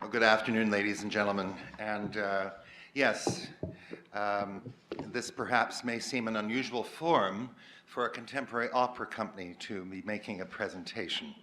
Well, good afternoon, ladies and gentlemen. And yes, this perhaps may seem an unusual forum for a contemporary opera company to be making a presentation,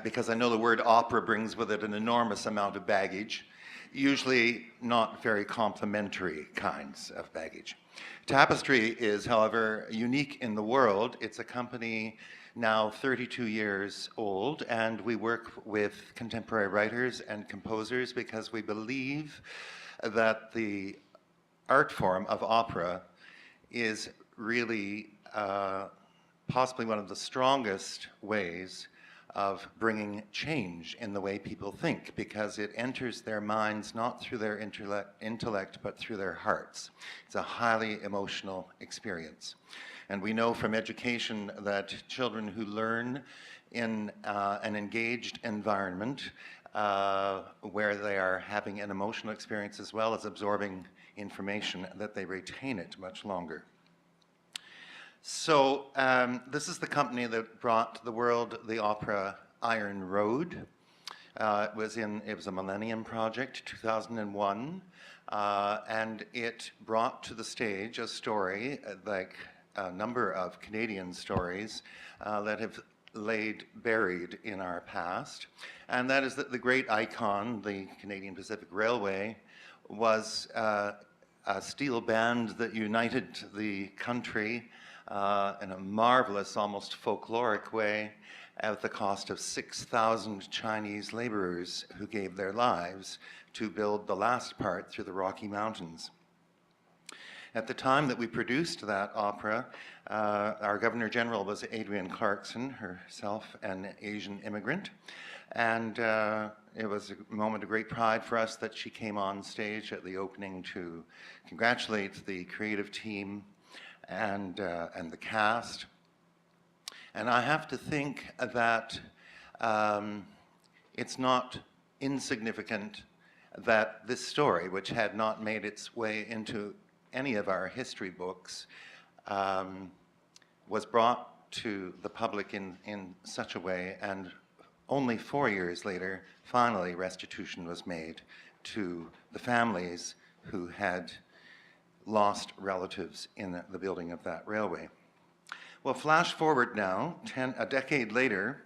because I know the word opera brings with it an enormous amount of baggage, usually not very complimentary kinds of baggage. Tapestry is, however, unique in the world. It's a company now 32 years old, and we work with contemporary writers and composers because we believe that the art form of opera is really possibly one of the strongest ways of bringing change in the way people think, because it enters their minds not through their intellect but through their hearts. It's a highly emotional experience. And we know from education that children who learn in an engaged environment where they are having an emotional experience as well as absorbing information, that they retain it much longer. So this is the company that brought the world the opera Iron Road. It was a Millennium Project, 2001, and it brought to the stage a story like a number of Canadian stories that have laid buried in our past, and that is that the great icon, the Canadian Pacific Railway, was a steel band that united the country in a marvelous, almost folkloric way, at the cost of 6,000 Chinese laborers who gave their lives to build the last part through the Rocky Mountains. At the time that we produced that opera, our Governor General was Adrienne Clarkson, herself an Asian immigrant, and it was a moment of great pride for us that she came on stage at the opening to congratulate the creative team and the cast. And I have to think that it's not insignificant that this story, which had not made its way into any of our history books, was brought to the public in such a way, and only 4 years later, finally restitution was made to the families who had lost relatives in the building of that railway. Well, flash forward now, a decade later,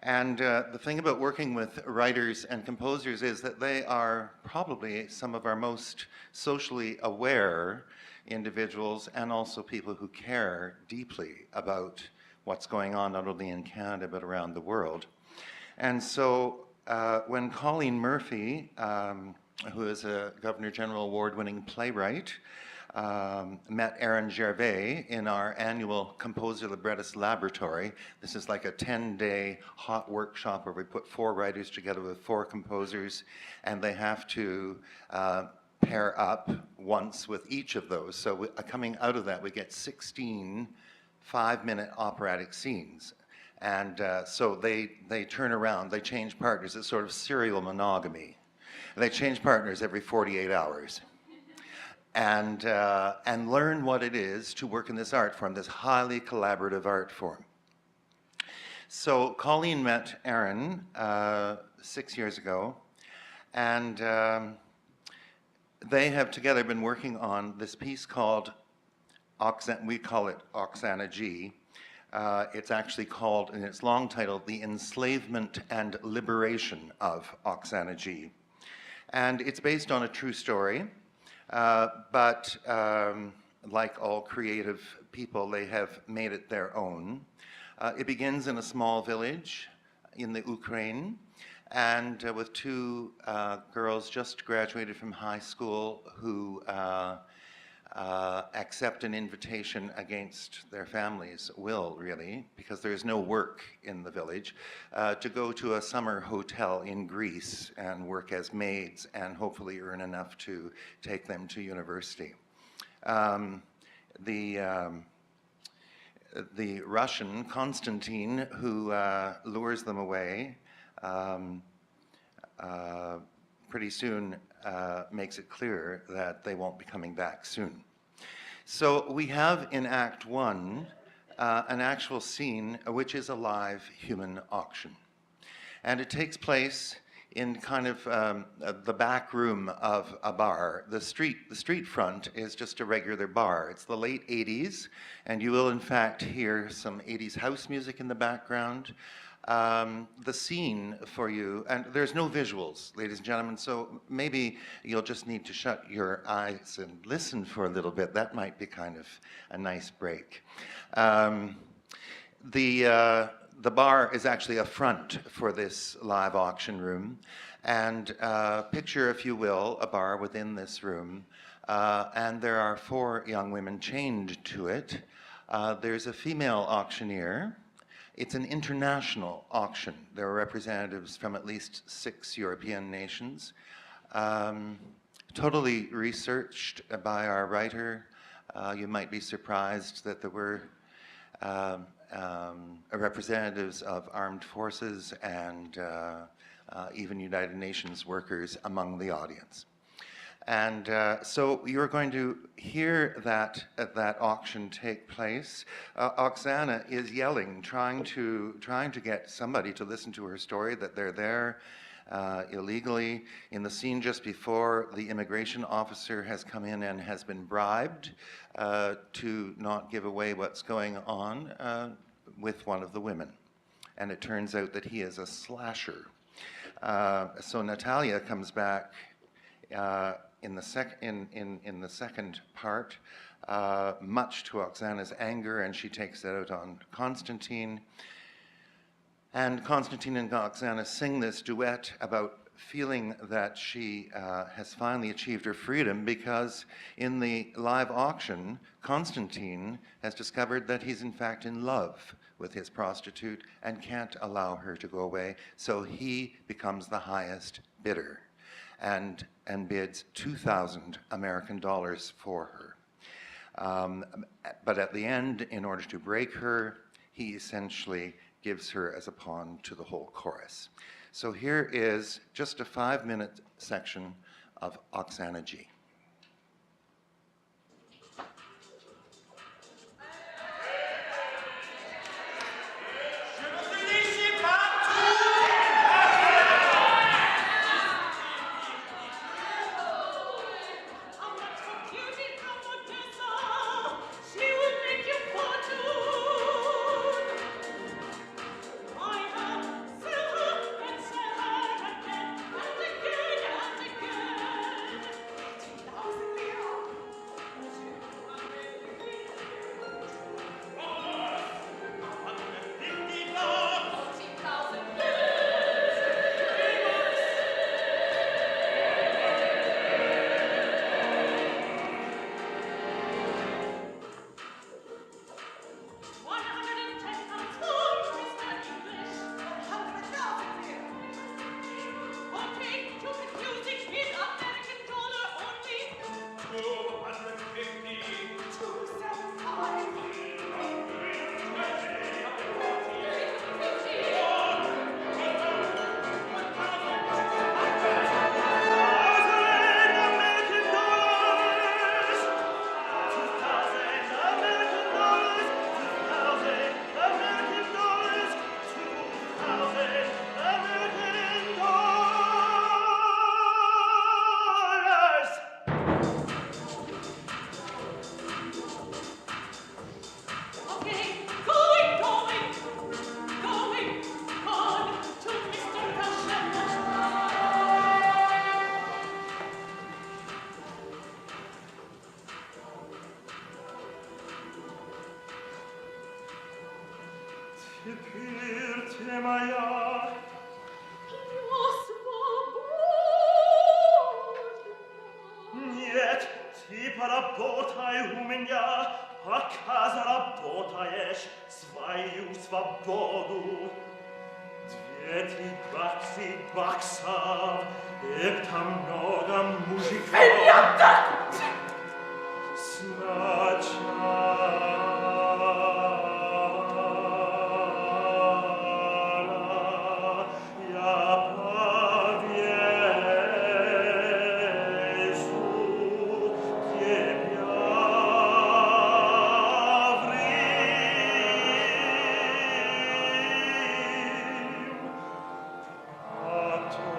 and the thing about working with writers and composers is that they are probably some of our most socially aware individuals, and also people who care deeply about what's going on not only in Canada but around the world. And so when Colleen Murphy, who is a Governor General Award-winning playwright, met Aaron Gervais in our annual Composer Librettist Laboratory. This is like a 10-day hot workshop where we put 4 writers together with 4 composers, and they have to pair up once with each of those. So coming out of that, we get 16 5-minute operatic scenes. And so they turn around, they change partners. It's sort of serial monogamy. They change partners every 48 hours. And learn what it is to work in this art form, this highly collaborative art form. So Colleen met Aaron 6 years ago, and they have together been working on this piece called Oksana. We call it Oksana G. It's actually called, in its long title, The Enslavement and Liberation of Oksana G. And it's based on a true story. But like all creative people, they have made it their own. It begins in a small village in the Ukraine, and with 2 girls just graduated from high school who accept an invitation against their family's will, really, because there is no work in the village, to go to a summer hotel in Greece and work as maids and hopefully earn enough to take them to university. The Russian, Konstantin, who lures them away, pretty soon makes it clear that they won't be coming back soon. So we have in Act 1 an actual scene which is a live human auction. And it takes place in kind of the back room of a bar. The street front is just a regular bar. It's the late 80s, and you will in fact hear some 80s house music in the background. The scene for you, and there's no visuals, ladies and gentlemen, so maybe you'll just need to shut your eyes and listen for a little bit. That might be kind of a nice break. The bar is actually a front for this live auction room, and picture, if you will, a bar within this room, and there are 4 young women chained to it. There's a female auctioneer. It's an international auction. There are representatives from at least 6 European nations. Totally researched by our writer. You might be surprised that there were representatives of armed forces and even United Nations workers among the audience. And so you're going to hear that auction take place. Oksana is yelling, trying to get somebody to listen to her story, that they're there illegally. In the scene just before, the immigration officer has come in and has been bribed to not give away what's going on with one of the women. And it turns out that he is a slasher. So Natalia comes back in the second part, much to Oksana's anger, and she takes it out on Constantine. And Constantine and Oksana sing this duet about feeling that she has finally achieved her freedom, because in the live auction, Constantine has discovered that he's in fact in love with his prostitute and can't allow her to go away, so he becomes the highest bidder and bids 2,000 American dollars for her. But at the end, in order to break her, he essentially gives her as a pawn to the whole chorus. So here is just a 5-minute section of Oksana G.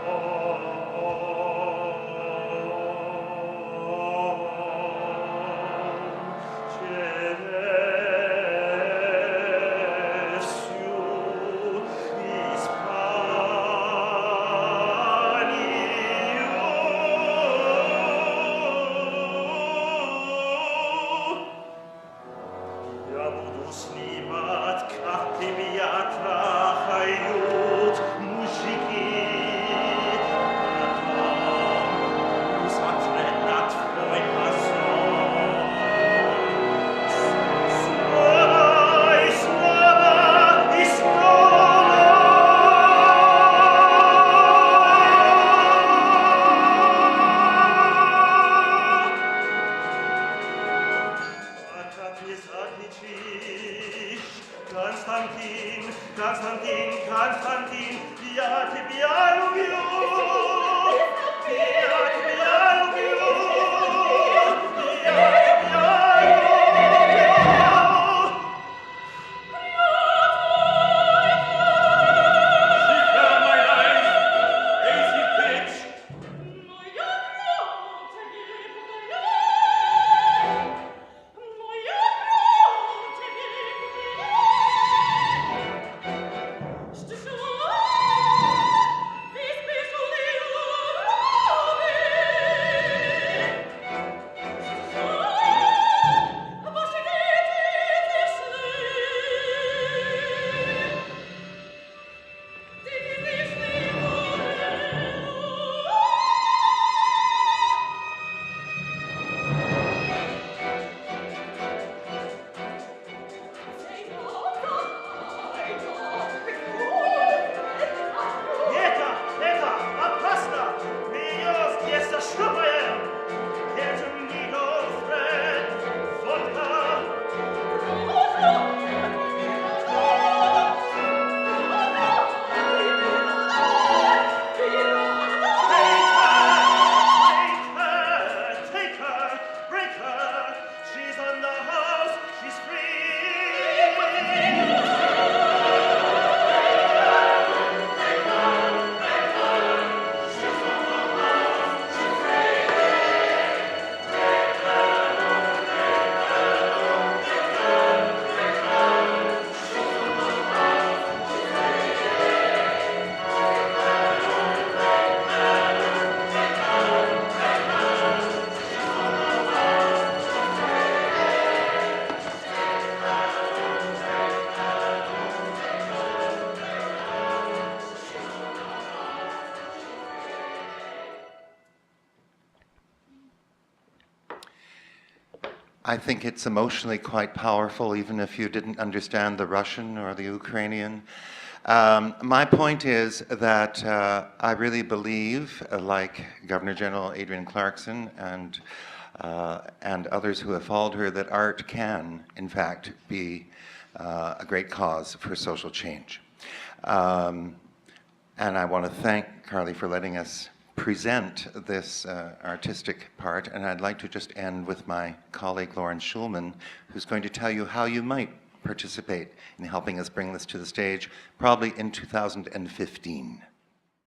Oh I think it's emotionally quite powerful, even if you didn't understand the Russian or the Ukrainian. My point is that I really believe, like Governor General Adrienne Clarkson and others who have followed her, that art can, in fact, be a great cause for social change. And I want to thank Carly for letting us present this artistic part, and I'd like to just end with my colleague Lauren Shoolman, who's going to tell you how you might participate in helping us bring this to the stage, probably in 2015.